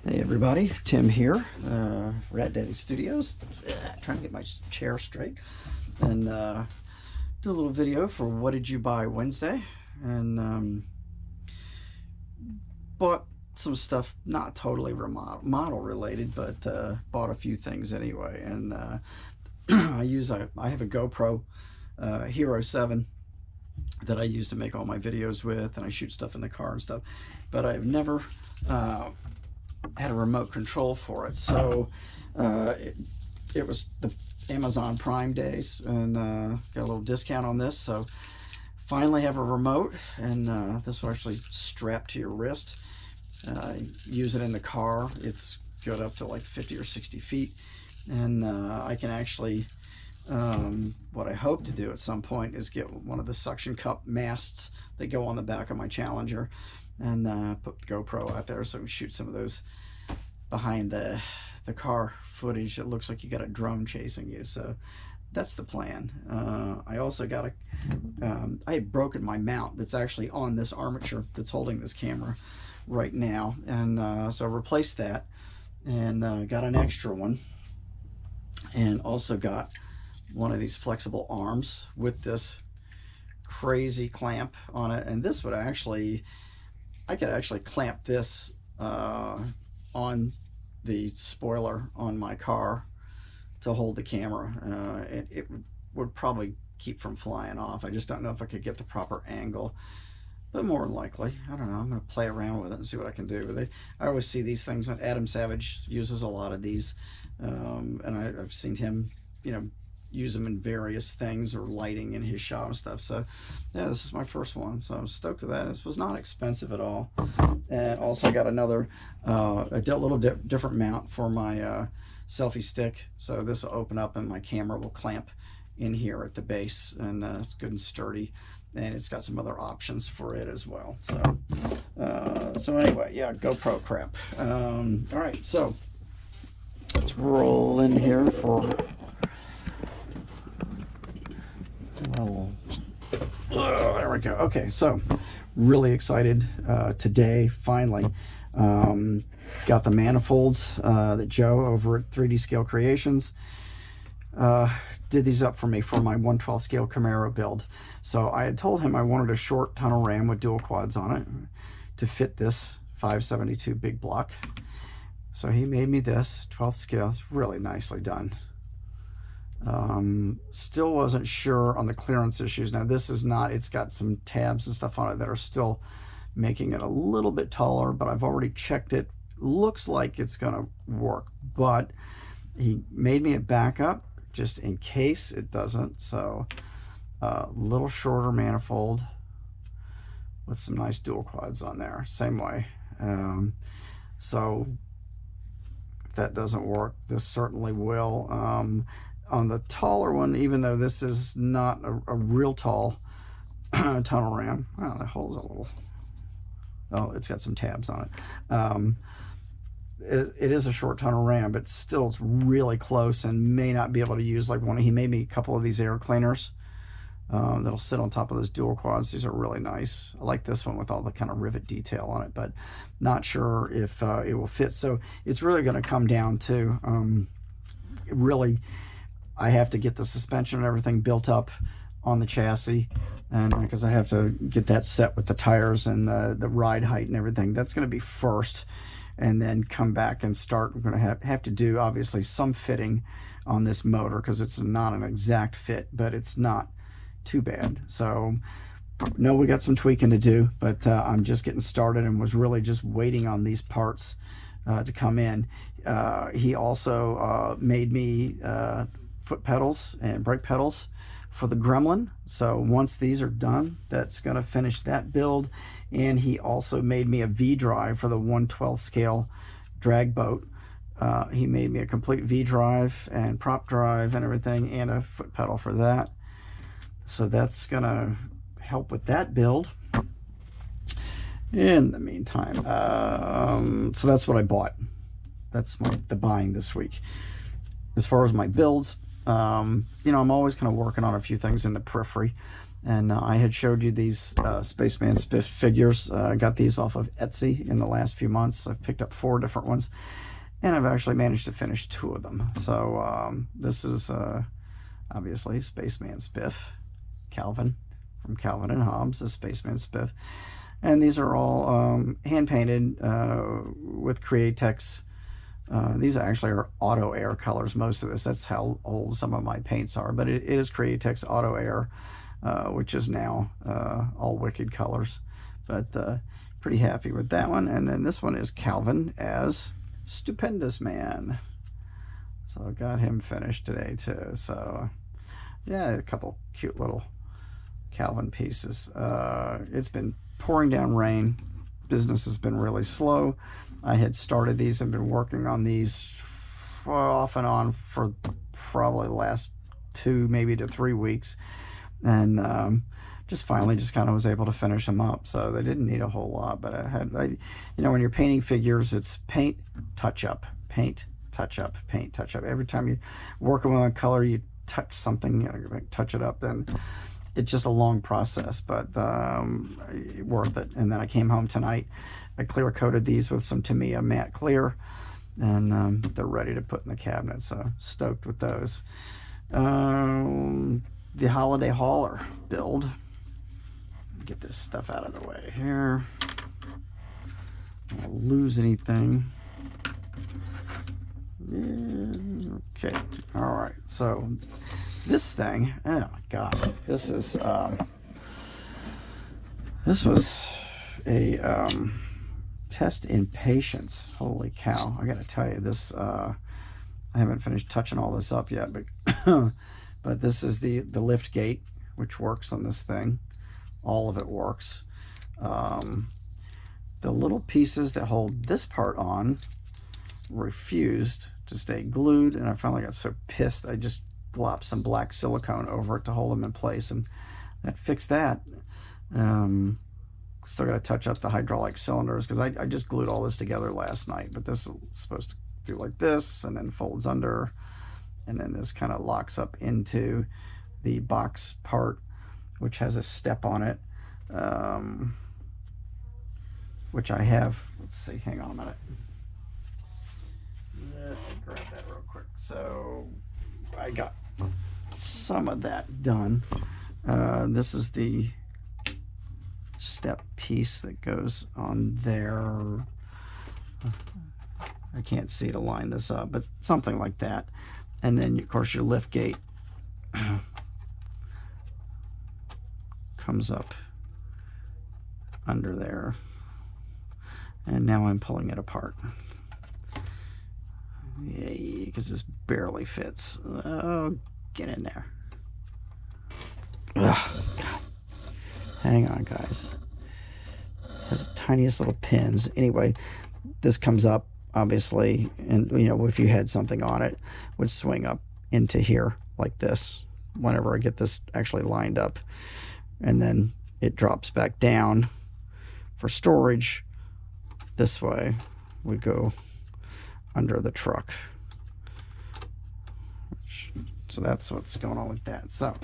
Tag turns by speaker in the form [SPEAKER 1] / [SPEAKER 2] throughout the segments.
[SPEAKER 1] Hey everybody, Tim here, Rat Daddy Studios. Trying to get my chair straight and do a little video for What Did You Buy Wednesday, and bought some stuff not totally model related, but bought a few things anyway. And I have a GoPro Hero 7 that I use to make all my videos with, and I shoot stuff in the car and stuff, but I've never had a remote control for it. So it was the Amazon Prime days, and got a little discount on this, so finally have a remote. And this will actually strap to your wrist. Use it in the car. It's good up to like 50 or 60 feet, and I can actually what I hope to do at some point is get one of the suction cup masts that go on the back of my Challenger, and put the GoPro out there so we can shoot some of those behind the car footage that looks like you got a drone chasing you. So that's the plan. I also got I had broken my mount that's actually on this armature that's holding this camera right now, and so I replaced that, and got an extra one, and also got one of these flexible arms with this crazy clamp on it. And this would actually, I could actually clamp this on the spoiler on my car to hold the camera. It would probably keep from flying off. I just don't know if I could get the proper angle, but more than likely, I don't know, I'm going to play around with it and see what I can do. But I always see these things, and Adam Savage uses a lot of these, and I've seen him, use them in various things, or lighting in his shop and stuff. So yeah, this is my first one, so I'm stoked with that. This was not expensive at all. And also got another a little different mount for my selfie stick, so this will open up and my camera will clamp in here at the base, and it's good and sturdy, and it's got some other options for it as well. So anyway, yeah, GoPro crap. All right, so let's roll in here for there we go. Okay, so really excited today, finally got the manifolds that Joe over at 3D Scale Creations did these up for me for my 1/12 scale Camaro build. So I had told him I wanted a short tunnel ram with dual quads on it to fit this 572 big block. So he made me this 12th scale. It's really nicely done. Still wasn't sure on the clearance issues. Now this is not, it's got some tabs and stuff on it that are still making it a little bit taller, but I've already checked it. Looks like it's gonna work, but he made me a backup just in case it doesn't. So a little shorter manifold with some nice dual quads on there, same way. So if that doesn't work, this certainly will. On the taller one, even though this is not a real tall tunnel ram, well, that holds a little, oh, it's got some tabs on it. It is a short tunnel ram, but still it's really close, and may not be able to use like one. He made me a couple of these air cleaners that'll sit on top of those dual quads. These are really nice. I like this one with all the kind of rivet detail on it, but not sure if it will fit. So it's really going to come down to really, I have to get the suspension and everything built up on the chassis, and because I have to get that set with the tires and the ride height and everything. That's going to be first, and then come back and start. We're going to have to do obviously some fitting on this motor, because it's not an exact fit, but it's not too bad. So no, we got some tweaking to do, but I'm just getting started, and was really just waiting on these parts to come in. He also made me foot pedals and brake pedals for the Gremlin. So once these are done, that's going to finish that build. And he also made me a V-drive for the 1/12 scale drag boat. He made me a complete V-drive and prop drive and everything, and a foot pedal for that. So that's going to help with that build. In the meantime, so that's what I bought. That's the buying this week. As far as my builds, I'm always kind of working on a few things in the periphery, And I had showed you these Spaceman Spiff figures. I got these off of Etsy in the last few months. I've picked up 4 different ones, and I've actually managed to finish 2 of them. So this is obviously Spaceman Spiff, Calvin from Calvin and Hobbes, a Spaceman Spiff. And these are all hand-painted with Createx. These actually are Auto Air colors, most of this. That's how old some of my paints are. But it is Createx Auto Air, which is now all Wicked colors. But pretty happy with that one. And then this one is Calvin as Stupendous Man. So I got him finished today too. So yeah, a couple cute little Calvin pieces. It's been pouring down rain. Business has been really slow. I had started these and been working on these off and on for probably the last 2 maybe to 3 weeks, and just finally just kind of was able to finish them up. So they didn't need a whole lot, but you know, when you're painting figures, it's paint, touch up, paint, touch up, paint, touch up. Every time you're working with a color, you touch something, you know, touch it up, and it's just a long process, but worth it. And then I came home tonight. I clear coated these with some Tamiya matte clear, and they're ready to put in the cabinet. So stoked with those. The holiday hauler build. Get this stuff out of the way here. Don't lose anything. Okay. All right. So this thing, oh my god, this was a test in patience. Holy cow, I gotta tell you, this I haven't finished touching all this up yet, but but this is the lift gate, which works on this thing. All of it works. The little pieces that hold this part on refused to stay glued, and I finally got so pissed I just glop some black silicone over it to hold them in place, and that fixed that. Still got to touch up the hydraulic cylinders because I just glued all this together last night, but this is supposed to do like this and then folds under, and then this kind of locks up into the box part, which has a step on it, which I have. Let's see, hang on a minute. Let me grab that real quick. So I got some of that done. This is the step piece that goes on there. I can't see to line this up, but something like that. And then of course your lift gate comes up under there, and now I'm pulling it apart. Yay, because this barely fits. Oh, get in there. Ugh, God. Hang on, guys. Has the tiniest little pins. Anyway, this comes up, obviously, and you know, if you had something on it, would swing up into here like this whenever I get this actually lined up. And then it drops back down for storage. This way would go under the truck. So that's what's going on with that. So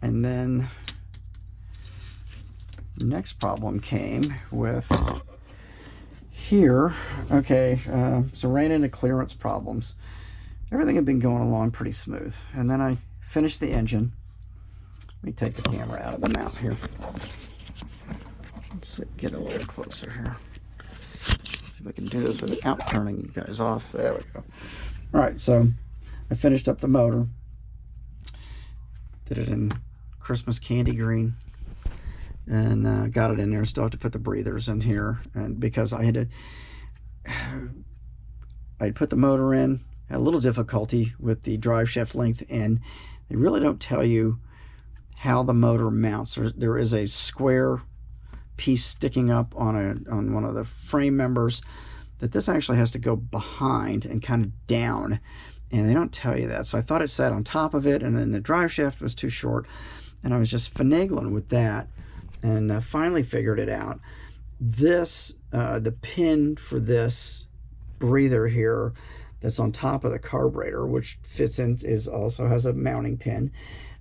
[SPEAKER 1] and then the next problem came with here. Okay, so ran into clearance problems. Everything had been going along pretty smooth, and then I finished the engine. Let me take the camera out of the mount here. Let's get a little closer here. See if I can do this without turning you guys off. There we go. All right, so I finished up the motor. Did it in Christmas candy green, and got it in there. Still have to put the breathers in here, and because I'd put the motor in, had a little difficulty with the drive shaft length, and they really don't tell you how the motor mounts. There is a square piece sticking up on one of the frame members that this actually has to go behind and kind of down, and they don't tell you that. So I thought it sat on top of it, and then the drive shaft was too short, and I was just finagling with that, and finally figured it out. This the pin for this breather here that's on top of the carburetor, which fits in, also has a mounting pin.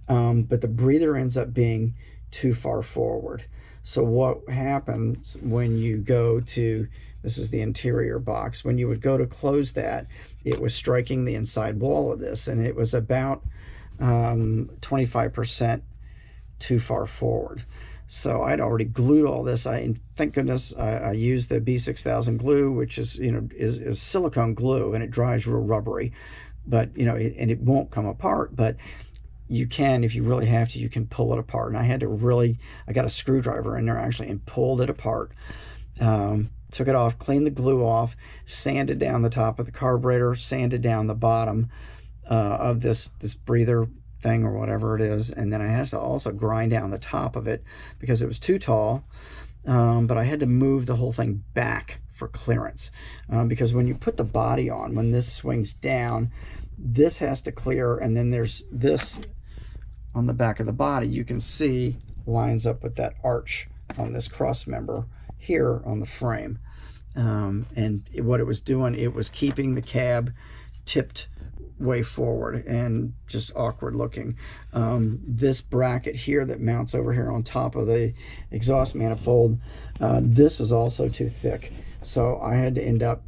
[SPEAKER 1] but the breather ends up being too far forward. So what happens when you go to, this is the interior box, when you would go to close that, it was striking the inside wall of this, and it was about 25% too far forward. So I'd already glued all this. Thank goodness I used the B6000 glue, which is, you know, is silicone glue, and it dries real rubbery, but you know, and it won't come apart. But you can, if you really have to, you can pull it apart. And I had to really, I got a screwdriver in there actually and pulled it apart. Took it off, cleaned the glue off, sanded down the top of the carburetor, sanded down the bottom of this breather thing or whatever it is, and then I had to also grind down the top of it because it was too tall. But I had to move the whole thing back for clearance, because when you put the body on, when this swings down, this has to clear, and then there's this on the back of the body, you can see lines up with that arch on this cross member here on the frame. And what it was doing, it was keeping the cab tipped way forward and just awkward looking. This bracket here that mounts over here on top of the exhaust manifold, this was also too thick, so I had to end up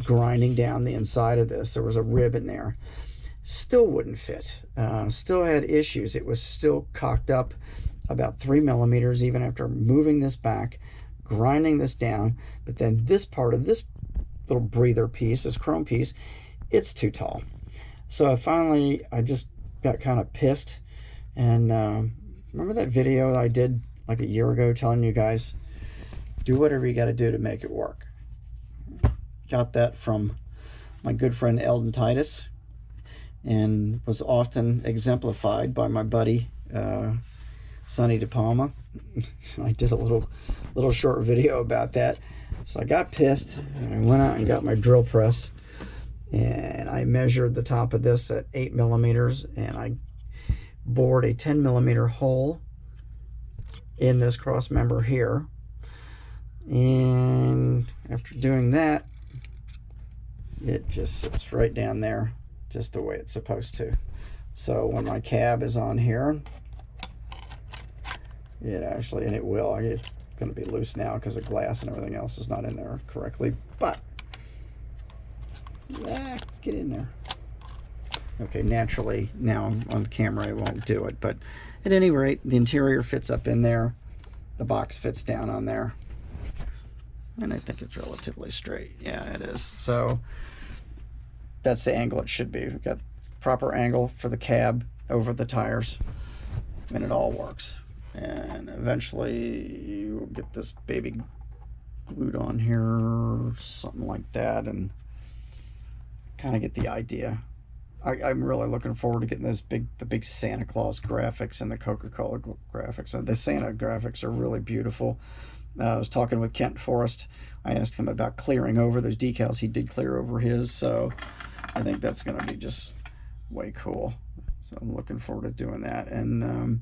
[SPEAKER 1] grinding down the inside of this. There was a rib in there, still wouldn't fit, still had issues. It was still cocked up about 3 millimeters even after moving this back, grinding this down. But then this part of this little breather piece, this chrome piece, it's too tall. So I just got kind of pissed, and remember that video that I did like a year ago telling you guys, do whatever you got to do to make it work? Got that from my good friend Eldon Titus, and was often exemplified by my buddy Sonny De Palma. I did a little short video about that. So I got pissed, and I went out and got my drill press, and I measured the top of this at 8 millimeters, and I bored a 10 millimeter hole in this cross member here. And after doing that, it just sits right down there just the way it's supposed to. So when my cab is on here, it actually, and it will, it's going to be loose now because the glass and everything else is not in there correctly, but yeah, get in there. Okay, naturally now on camera I won't do it, but at any rate, the interior fits up in there, the box fits down on there, and I think it's relatively straight. Yeah, it is. So that's the angle it should be. We've got proper angle for the cab over the tires, and it all works. And eventually we'll get this baby glued on here, something like that, and kind of get the idea. I'm really looking forward to getting the big Santa Claus graphics and the Coca-Cola graphics. And the Santa graphics are really beautiful. I was talking with Kent Forrest. I asked him about clearing over those decals. He did clear over his, so I think that's going to be just way cool. So I'm looking forward to doing that. And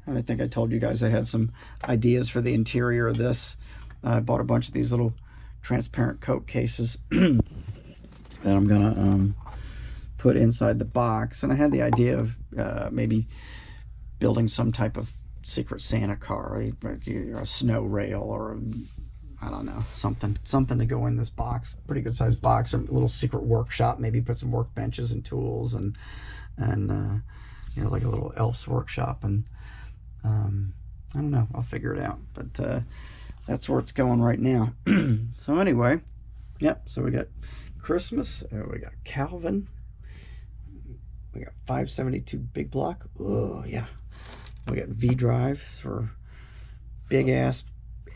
[SPEAKER 1] I think I told you guys I had some ideas for the interior of this. I bought a bunch of these little transparent coat cases that I'm gonna put inside the box, and I had the idea of maybe building some type of secret Santa car, like a snow rail, or I don't know, something to go in this box. Pretty good sized box, a little secret workshop, maybe put some workbenches and tools, and you know, like a little elf's workshop. And I don't know, I'll figure it out, but that's where it's going right now. So anyway, yep, so we got Christmas, we got Calvin, we got 572 big block, oh yeah, we got V drives for big ass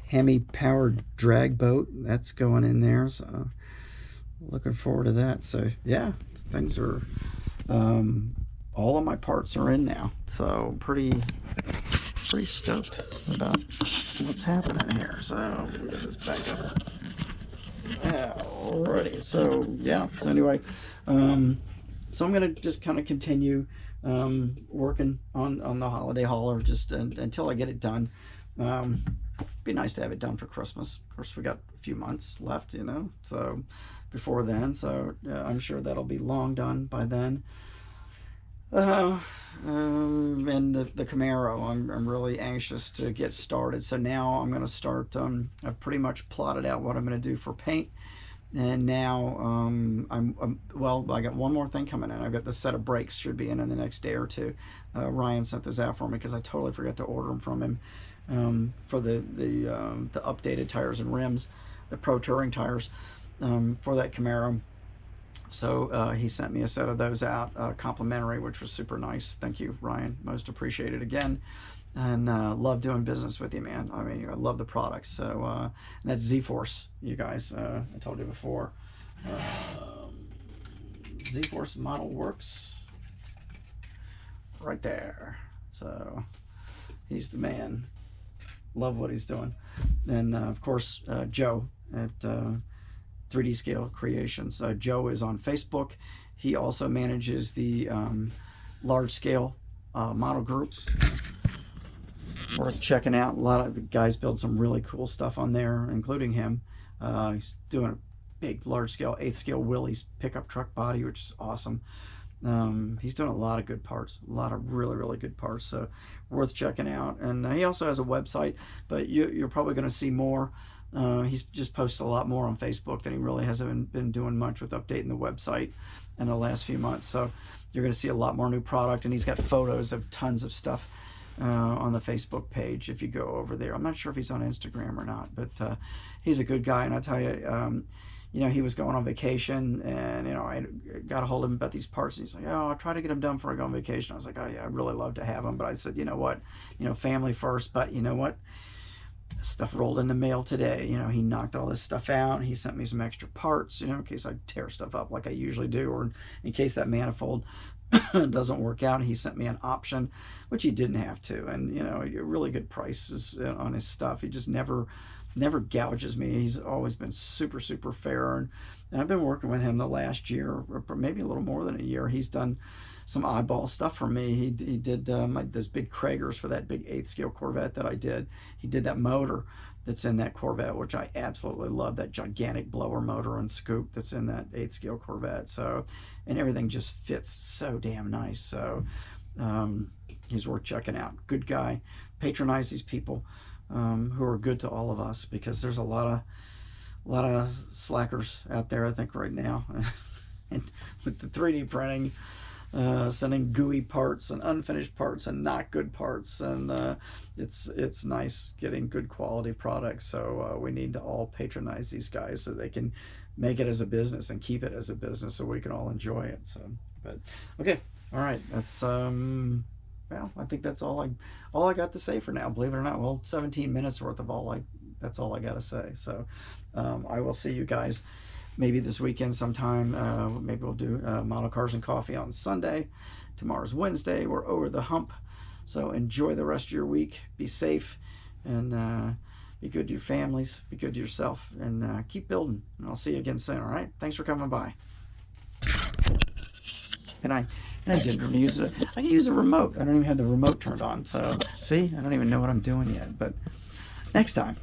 [SPEAKER 1] Hemi powered drag boat, that's going in there, so looking forward to that. So yeah, things are all of my parts are in now, so pretty stoked about what's happening here. So we'll get this back up. Alrighty, so yeah, so anyway, so I'm gonna just kind of continue working on the holiday hauler just until I get it done. Be nice to have it done for Christmas. Of course, we got a few months left, you know, so before then, so I'm sure that'll be long done by then. Uh, and the Camaro, I'm really anxious to get started. So now I'm going to start. I've pretty much plotted out what I'm going to do for paint, and now well, I got one more thing coming in. I've got the set of brakes should be in the next day or two. Ryan sent those out for me because I totally forgot to order them from him for the updated tires and rims, the Pro Touring tires for that Camaro. So he sent me a set of those out, complimentary, which was super nice. Thank you, Ryan. Most appreciated again. And love doing business with you, man. I mean, I love the products. So and that's Z-Force, you guys. I told you before. Z-Force model Worx. Right there. So he's the man. Love what he's doing. And of course, Joe at 3D Scale Creations. Joe is on Facebook. He also manages the large scale model group. Worth checking out. A lot of the guys build some really cool stuff on there, including him. He's doing a big large scale 8th scale Willys pickup truck body, which is awesome. He's doing a lot of good parts, a lot of really good parts, so worth checking out. And he also has a website, but you're probably going to see more. He's just posted a lot more on Facebook than he really hasn't been doing much with updating the website in the last few months. So you're going to see a lot more new product, and he's got photos of tons of stuff on the Facebook page if you go over there. I'm not sure if he's on Instagram or not, but he's a good guy. And I tell you, you know, he was going on vacation, and you know, I got a hold of him about these parts, and he's like, "Oh, I'll try to get them done before I go on vacation." I was like, "Oh yeah, I'd really love to have them," but I said, "You know what? You know, family first." But you know what? Stuff rolled in the mail today. You know, he knocked all this stuff out. He sent me some extra parts, you know, in case I tear stuff up like I usually do, or in case that manifold doesn't work out. He sent me an option, which he didn't have to, and you know, really good prices on his stuff. He just never gouges me. He's always been super fair, and I've been working with him the last year, or maybe a little more than a year. He's done some oddball stuff for me. He did those big Kragers for that big 8th scale Corvette that I did. He did that motor that's in that Corvette, which I absolutely love, that gigantic blower motor and scoop that's in that 8th scale Corvette. So, and everything just fits so damn nice. So he's worth checking out. Good guy. Patronize these people who are good to all of us, because there's a lot of slackers out there, I think, right now. And with the 3D printing, sending gooey parts and unfinished parts and not good parts, and it's nice getting good quality products. So we need to all patronize these guys so they can make it as a business and keep it as a business, so we can all enjoy it. So, but okay, all right, that's well, I think that's all I got to say for now. Believe it or not, well, 17 minutes worth of that's all I got to say. So I will see you guys maybe this weekend sometime. Maybe we'll do Model Cars and Coffee on Sunday. Tomorrow's Wednesday. We're over the hump. So enjoy the rest of your week. Be safe, and be good to your families. Be good to yourself, and keep building. And I'll see you again soon. All right. Thanks for coming by. And I didn't use it. I can use a remote. I don't even have the remote turned on. So see, I don't even know what I'm doing yet. But next time.